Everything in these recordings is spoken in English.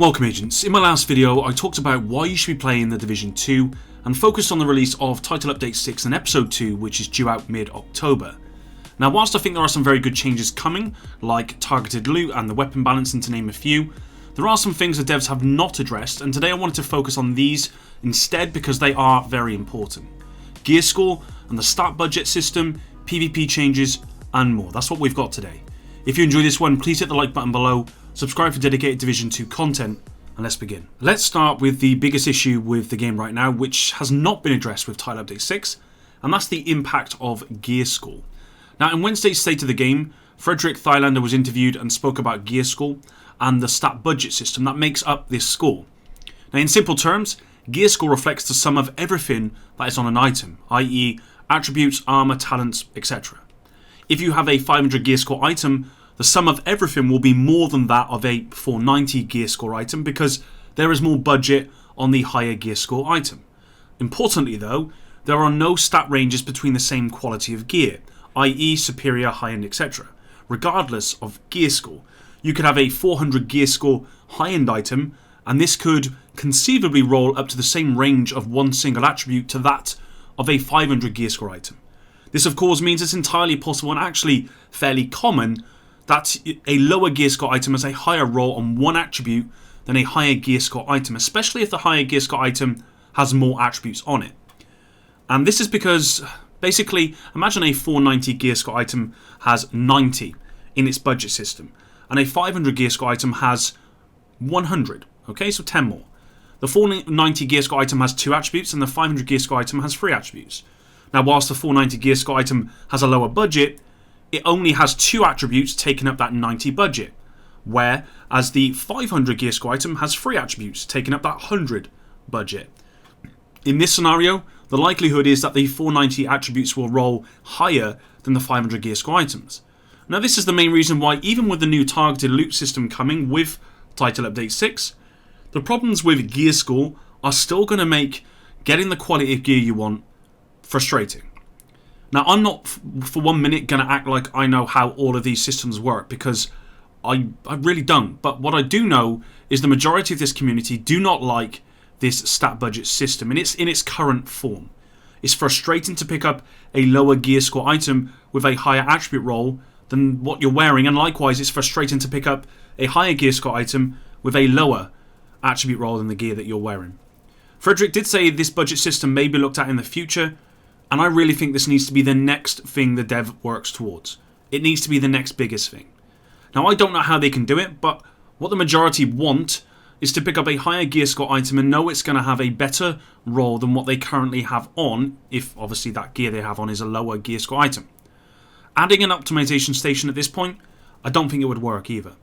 Welcome agents, in my last video I talked about why you should be playing The Division 2 and focused on the release of Title Update 6 and Episode 2, which is due out mid-October. Now whilst I think there are some very good changes coming, like targeted loot and the weapon balancing to name a few, there are some things the devs have not addressed, and today I wanted to focus on these instead because they are very important. Gear score and the stat budget system, PvP changes and more. That's what we've got today. If you enjoy this one, please hit the like button below, subscribe for dedicated Division 2 content, and let's begin. Let's start with the biggest issue with the game right now, which has not been addressed with Title Update 6, and that's the impact of gear score. Now in Wednesday's State of the Game, Frederick Thylander was interviewed and spoke about gear score and the stat budget system that makes up this score. Now in simple terms, gear score reflects the sum of everything that is on an item, i.e. attributes, armor, talents, etc. If you have a 500 gear score item, the sum of everything will be more than that of a 490 gear score item because there is more budget on the higher gear score item. Importantly though, there are no stat ranges between the same quality of gear, i.e. superior, high-end, etc. Regardless of gear score, you could have a 400 gear score high-end item, and this could conceivably roll up to the same range of one single attribute to that of a 500 gear score item. This of course means it's entirely possible and actually fairly common that a lower gear score item has a higher roll on one attribute than a higher gear score item, especially if the higher gear score item has more attributes on it. And this is because, basically, imagine a 490 gear score item has 90 in its budget system, and a 500 gear score item has 100, okay, so 10 more. The 490 gear score item has 2 attributes, and the 500 gear score item has 3 attributes. Now, whilst the 490 gear score item has a lower budget, it only has 2 attributes taking up that 90 budget, whereas the 500 gear score item has 3 attributes taking up that 100 budget. In this scenario, the likelihood is that the 490 attributes will roll higher than the 500 gear score items. Now this is the main reason why, even with the new targeted loot system coming with Title Update 6, the problems with gear score are still going to make getting the quality of gear you want frustrating. Now I'm not for 1 minute going to act like I know how all of these systems work, because I really don't. But what I do know is the majority of this community do not like this stat budget system in its current form. It's frustrating to pick up a lower gear score item with a higher attribute roll than what you're wearing, and likewise it's frustrating to pick up a higher gear score item with a lower attribute roll than the gear that you're wearing. Frederick did say this budget system may be looked at in the future, and I really think this needs to be the next thing the dev works towards. It needs to be the next biggest thing. Now I don't know how they can do it, but what the majority want is to pick up a higher gear score item and know it's going to have a better roll than what they currently have on, if obviously that gear they have on is a lower gear score item. Adding an optimization station at this point, I don't think it would work either.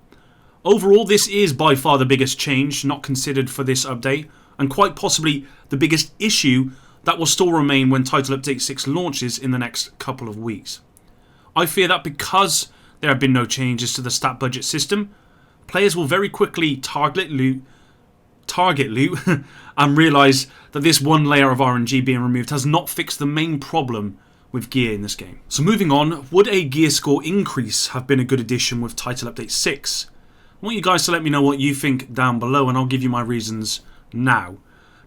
Overall, this is by far the biggest change not considered for this update, and quite possibly the biggest issue that will still remain when Title Update 6 launches in the next couple of weeks. I fear that because there have been no changes to the stat budget system, players will very quickly target loot and realise that this one layer of RNG being removed has not fixed the main problem with gear in this game. So moving on, would a gear score increase have been a good addition with Title Update 6? I want you guys to let me know what you think down below, and I'll give you my reasons now.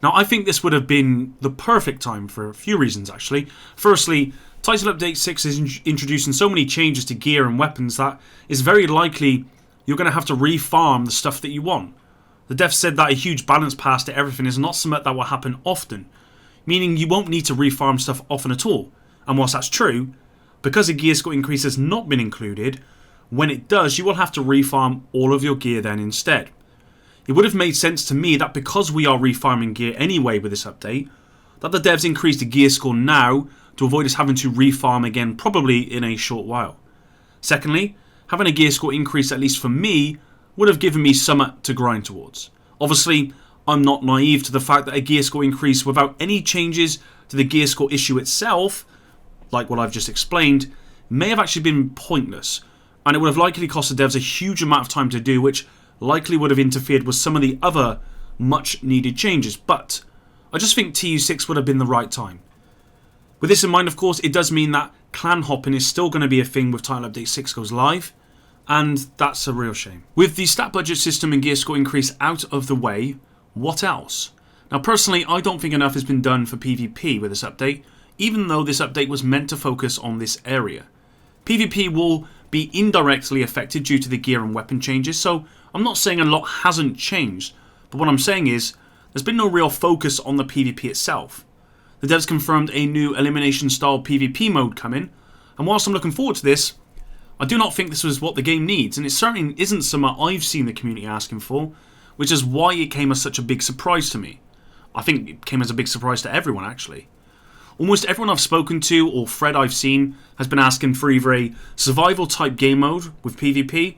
Now I think this would have been the perfect time for a few reasons actually. Firstly, Title Update 6 is introducing so many changes to gear and weapons that it's very likely you're going to have to refarm the stuff that you want. The dev said that a huge balance pass to everything is not something that will happen often, meaning you won't need to refarm stuff often at all. And whilst that's true, because a gear score increase has not been included, when it does you will have to refarm all of your gear then instead. It would have made sense to me that because we are refarming gear anyway with this update, that the devs increase the gear score now to avoid us having to refarm again probably in a short while. Secondly, having a gear score increase, at least for me, would have given me something to grind towards. Obviously, I'm not naive to the fact that a gear score increase without any changes to the gear score issue itself, like what I've just explained, may have actually been pointless, and it would have likely cost the devs a huge amount of time to do, which likely would have interfered with some of the other much needed changes. But I just think TU6 would have been the right time. With this in mind, of course, it does mean that clan hopping is still going to be a thing with Title Update 6 goes live, and that's a real shame. With the stat budget system and gear score increase out of the way, what else? Now personally, I don't think enough has been done for PvP with this update, even though this update was meant to focus on this area. PvP will be indirectly affected due to the gear and weapon changes, so I'm not saying a lot hasn't changed, but what I'm saying is there's been no real focus on the PvP itself. The devs confirmed a new elimination style PvP mode coming, and whilst I'm looking forward to this, I do not think this was what the game needs, and it certainly isn't something I've seen the community asking for, which is why it came as such a big surprise to me. I think it came as a big surprise to everyone actually. Almost everyone I've spoken to or thread I've seen has been asking for either a survival type game mode with PvP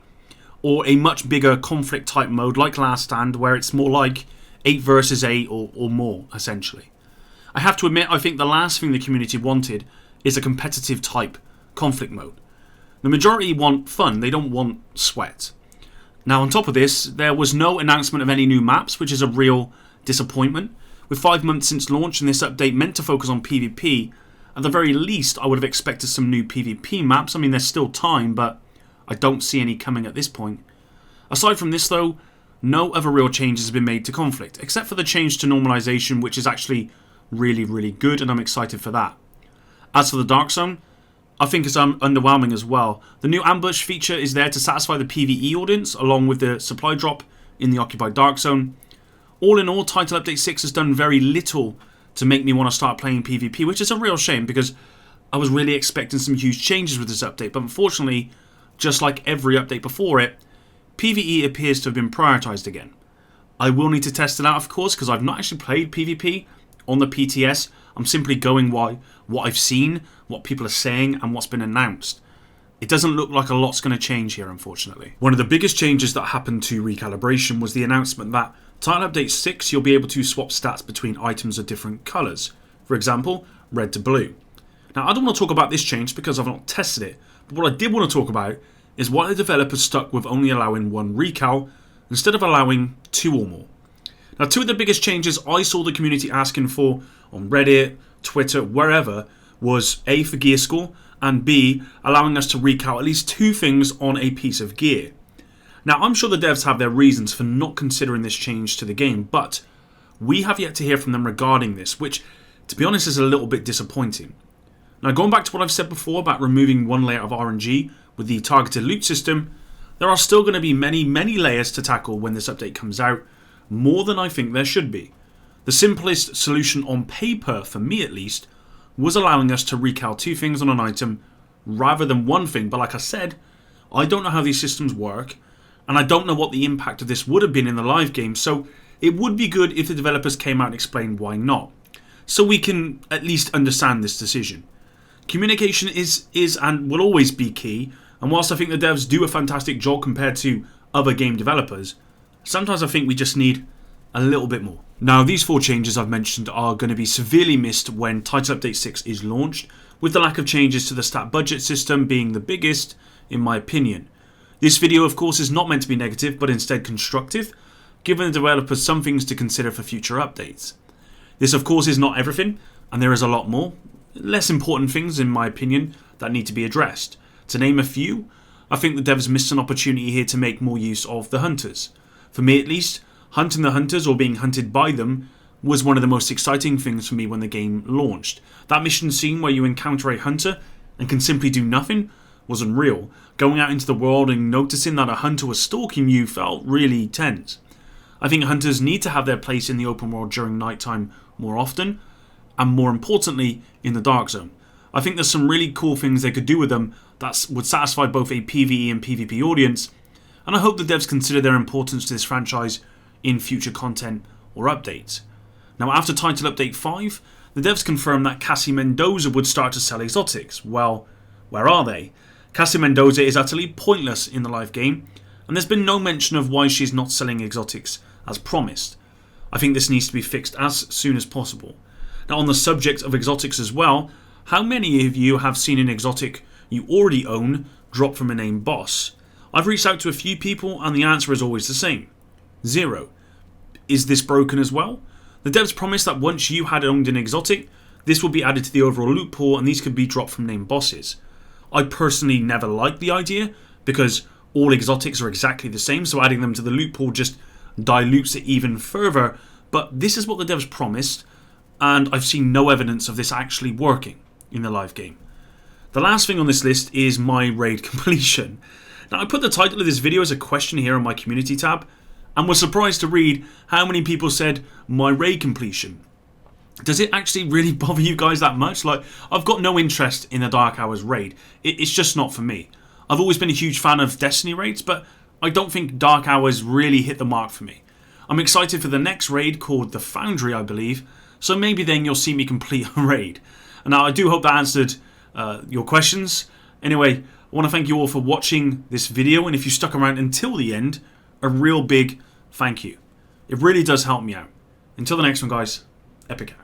or a much bigger conflict type mode like Last Stand, where it's more like 8 versus 8 or more essentially. I have to admit, I think the last thing the community wanted is a competitive type conflict mode. The majority want fun, they don't want sweat. Now on top of this, there was no announcement of any new maps, which is a real disappointment. With 5 months since launch and this update meant to focus on PvP, at the very least I would have expected some new PvP maps. I mean, there's still time, but I don't see any coming at this point. Aside from this though, no other real changes have been made to conflict, except for the change to normalization, which is actually really good, and I'm excited for that. As for the Dark Zone, I think it's underwhelming as well. The new ambush feature is there to satisfy the PvE audience, along with the supply drop in the occupied Dark Zone. All in all, Title Update 6 has done very little to make me want to start playing PvP, which is a real shame because I was really expecting some huge changes with this update, but unfortunately, just like every update before it, PvE appears to have been prioritised again. I will need to test it out, of course, because I've not actually played PvP on the PTS. I'm simply going by what I've seen, what people are saying, and what's been announced. It doesn't look like a lot's going to change here, unfortunately. One of the biggest changes that happened to Recalibration was the announcement that Title Update 6, you'll be able to swap stats between items of different colours. For example, red to blue. Now, I don't want to talk about this change because I've not tested it, but what I did want to talk about is why the developers stuck with only allowing one recal instead of allowing 2 or more. Now, 2 of the biggest changes I saw the community asking for on Reddit, Twitter, wherever, was A, for gear score, and B, allowing us to recal at least 2 things on a piece of gear. Now, I'm sure the devs have their reasons for not considering this change to the game, but we have yet to hear from them regarding this, which, to be honest, is a little bit disappointing. Now, going back to what I've said before about removing one layer of RNG with the targeted loot system, there are still going to be many layers to tackle when this update comes out, more than I think there should be. The simplest solution on paper, for me at least, was allowing us to recal 2 things on an item rather than 1 thing, but like I said, I don't know how these systems work, and I don't know what the impact of this would have been in the live game, so it would be good if the developers came out and explained why not, so we can at least understand this decision. Communication is and will always be key, and whilst I think the devs do a fantastic job compared to other game developers, sometimes I think we just need a little bit more. Now, these 4 changes I've mentioned are going to be severely missed when Title Update 6 is launched, with the lack of changes to the stat budget system being the biggest, in my opinion. This video, of course, is not meant to be negative, but instead constructive, giving the developers some things to consider for future updates. This, of course, is not everything, and there is a lot more, less important things, in my opinion, that need to be addressed. To name a few, I think the devs missed an opportunity here to make more use of the hunters. For me at least, hunting the hunters or being hunted by them was one of the most exciting things for me when the game launched. That mission scene where you encounter a hunter and can simply do nothing was unreal. Going out into the world and noticing that a hunter was stalking you felt really tense. I think hunters need to have their place in the open world during nighttime more often, and more importantly, in the Dark Zone. I think there's some really cool things they could do with them that would satisfy both a PvE and PvP audience, and I hope the devs consider their importance to this franchise in future content or updates. Now, after Title Update 5, the devs confirmed that Cassie Mendoza would start to sell exotics. Well, where are they? Cassie Mendoza is utterly pointless in the live game, and there's been no mention of why she's not selling exotics as promised. I think this needs to be fixed as soon as possible. Now, on the subject of exotics as well, how many of you have seen an exotic you already own drop from a named boss? I've reached out to a few people and the answer is always the same. 0. Is this broken as well? The devs promised that once you had owned an exotic, this will be added to the overall loot pool and these could be dropped from named bosses. I personally never liked the idea because all exotics are exactly the same, so adding them to the loot pool just dilutes it even further. But this is what the devs promised, and I've seen no evidence of this actually working in the live game. The last thing on this list is my raid completion. Now, I put the title of this video as a question here on my community tab, and was surprised to read how many people said my raid completion. Does it actually really bother you guys that much? Like, I've got no interest in the Dark Hours raid. It's just not for me. I've always been a huge fan of Destiny raids, but I don't think Dark Hours really hit the mark for me. I'm excited for the next raid called the Foundry, I believe, so maybe then you'll see me complete a raid. And now I do hope that answered your questions. Anyway, I want to thank you all for watching this video, and if you stuck around until the end, a real big thank you. It really does help me out. Until the next one, guys, epic out.